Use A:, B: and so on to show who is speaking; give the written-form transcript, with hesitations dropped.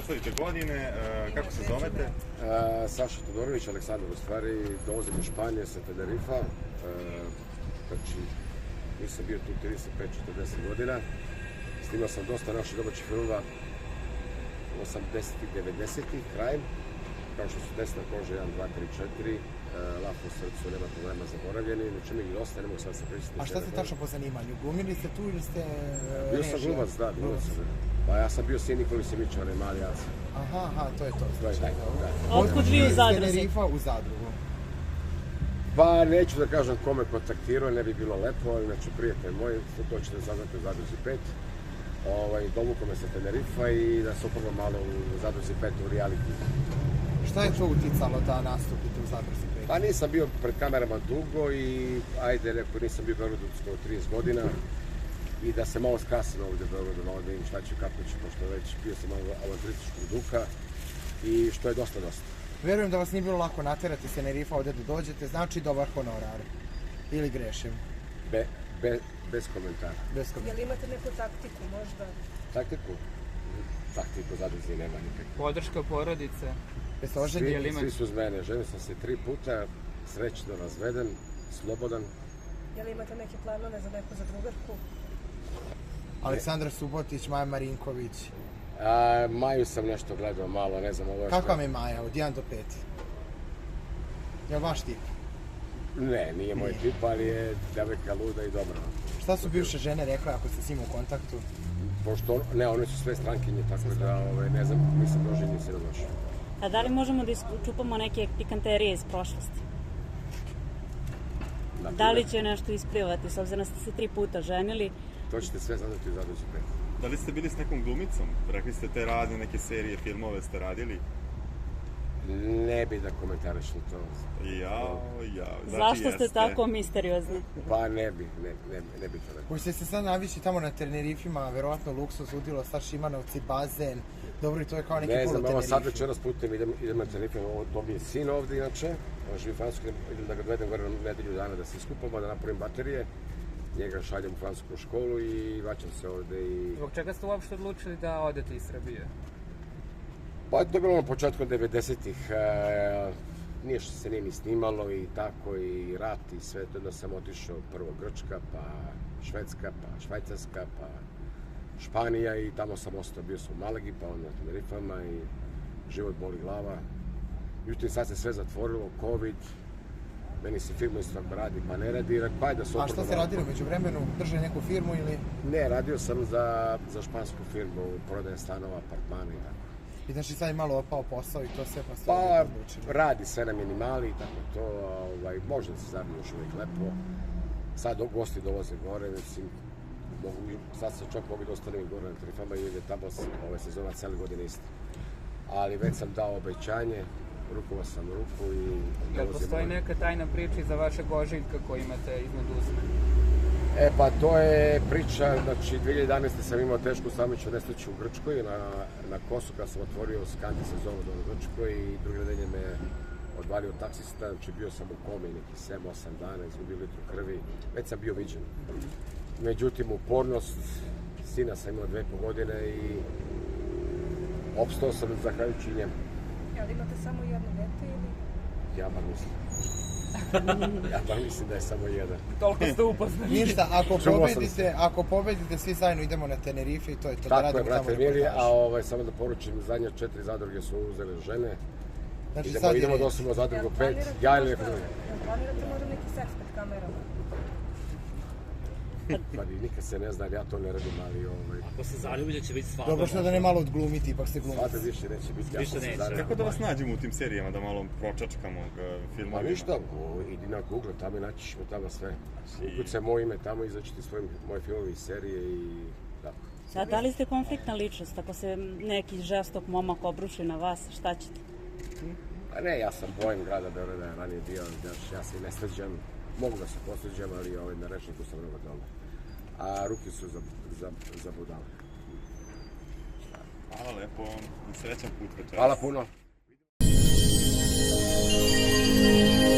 A: proslavite godine, kako se zovete?
B: Saša Todorović, Aleksandar u stvari, dolazim iz Španije sa Tenerifa. Znači, nisam bio tu 35-40 godina. Snimao sam dosta naših domaćih filmova 80-ih, 90-ih, krajem, kao što su Desna koža 1, 2, 3, 4, Laf u srcu, nema problema, zaboravljeni, znači mi ih dosta, ne mogu sad se prisjetiti.
C: A šta ste tačno po zanimanju? Glumili ste tu ili ste režija?
B: Bio sam glumac, da, glumac sam. Pa ja sam bio sin Nikoli Simića, onaj mali Jac.
C: Aha, to je to.
B: To je taj, da.
D: Otkud vi u Zadru?
C: Tenerifa u Zadrugu.
B: Pa neću da kažem kome kontaktirao, ne bi bilo lepo, ali znači prijatelj moj, to ćete saznati u Zadruzi 5. Dovukao me sa Tenerifa i da se upravo malo u Zadruzi 5 u reality.
C: Šta je to uticalo da nastupite u Zadruzi 5?
B: Pa nisam bio pred kamerama dugo i ajde, rekao, nisam bio u Beogradu 30 godina i da se malo skrasim ovdje u Beogradu, malo da im šta ću, kako ću, pošto već bio sam malo avanturističkog duha i što je dosta.
C: Verujem da vas nije bilo lako naterati s Tenerifa ovdje da dođete, znači dobar honorar. Ili grešim?
B: Bez komentara.
E: Je li imate neku taktiku možda?
B: Taktiku? Taktiku Zadruzi nema nikakve.
D: Podrška porodice.
C: Jeste oženjeni?
B: Svi su uz mene. Ženio sam se 3 puta, srećno razveden, slobodan.
E: Je li imate neke planove za neku zadrugarku?
C: Aleksandra Subotić, Maja Marinković.
B: Maju sam nešto gledao malo, ne znam ovo što...
C: Kako vam je Maja, od 1 do 5? Je li vaš tip?
B: Ne, nije moj tip, ali je devojka luda i dobra.
C: Šta su bivše žene rekle ako ste s njim u kontaktu?
B: Pošto, ne, one su sve strankinje, tako da, ne znam, nisam doženio se na došao.
D: A da li možemo da isčupamo neke pikanterije iz prošlosti? Da li će nešto isplivati, s obzirom da ste se 3 puta ženili?
B: To ćete sve zadati u Zadruzi 5.
A: Da li ste bili s nekom glumicom? Rekli ste te razne neke serije, filmove ste radili?
B: Ne bi da komentarišem to.
A: Jao.
D: Zašto ste tako misteriozni?
B: Pa ne bi to rekao.
C: Koji ste sad navići tamo na Tenerifima, verovatno luksuz, udilo, Star Šimanovci, bazen. Dobro, i to je kao neki polu Tenerife.
B: Ne znam, sad večeras putem idem na Tenerife, to mi je sin ovdje inače. On živi u Francuskoj, idem da ga dovedem gore na nedelju dana da se skupamo, da napravim baterije. Njega šaljem u francusku školu i vraćam se ovdje i...
F: Zbog čega ste uopšte odlučili da odete iz Srbije?
B: Pa to je bilo na početku 90-ih. Nije što se nije ni snimalo i tako i rat i sve to. Da sam otišao prvo Grčka, pa Švedska, pa Švajcarska, pa Španija i tamo sam ostao. Bio sam u Malagi, pa onda na Tenerifama i život boli glava. Međutim, sad se sve zatvorilo, COVID. Meni se firma isto tako radi, pa ne radi.
C: A šta ste radili među vremenu? Držali neku firmu ili?
B: Ne, radio sam za špansku firmu, prodaje stanova, apartmana i tako.
C: I znači sad je malo opao posao i to sve pa ste
B: Pa
C: odlučili?
B: radi sve na minimali i tako to, može da se zaradi još uvijek lepo. Sad gosti dolaze gore, mislim, sad se čak mogu da ostanem gore na Tenerifama i je tamo sezona cijele godine isto. Ali već sam dao obećanje, rukovao sam ruku i...
F: Jel postoji neka tajna priča iza vašeg ožiljka koji imate iznad usne?
B: Pa to je priča, znači 2011. sam imao tešku saobraćajnu nesreću u Grčkoj, na Kosu kad sam otvorio skanti sezonu u Grčkoj i druge nedelje me odvalio taksista, znači bio sam u komi neki 7-8 dana, izgubio litru krvi, već sam bio viđen. Međutim, upornost, sina sam imao 2,5 godine i opstao sam zahvaljujući njemu.
E: Ali imate samo jedno dete ili?
B: Ja bar mislim da je samo jedan.
F: Toliko ste upoznani.
C: Ništa, ako pobedite, svi zajedno idemo na Tenerife i to je to.
B: Tako je, brate mili, a samo da poručim, zadnje 4 zadruge su uzele žene. Idemo da osim o zadrugu 5, ja ili neko drugi.
E: Planirate možda neki seks pred kamerama?
B: Pa nikad se ne zna, ja to ne radim, ali...
G: Ako se zaljubite će biti svadba.
C: Dobro što da ne malo odglumiti, ipak ste glumiti.
B: Svadba više neće biti, ja sam se zaljubio.
A: Kako da vas nađemo u tim serijama, da malo pročačkamo filmovima?
B: Pa ništa, idi na Google, tamo naćiš me tamo sve. Ukucaj moje ime tamo, izaći ti moje filmove i serije i tako.
D: Da li ste konfliktna ličnost? Ako se neki žestok momak obruši na vas, šta ćete?
B: Pa ne, ja sam bojem grada Beograda, ja ranije bio, ja se i ne sređam. Mogu da se posređam, ali na rečniku sam mnogo dobro. A ruke su za budale.
A: Hvala lepo i srećan put večeras.
B: Hvala puno.